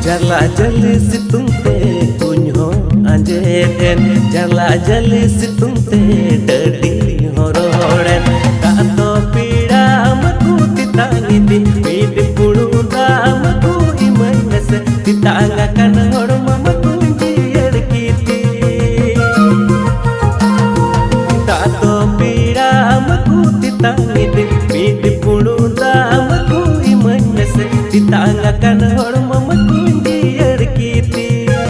Jala jali situng te kunyo anjeden Jala jali situng te dadi hororen Kato pida maku titangi di Pidi pulu maku imay nase Titanga kan horma maku jiyar kiti Kato pida maku titangi di Pidi pulu maku imay nase Titanga kan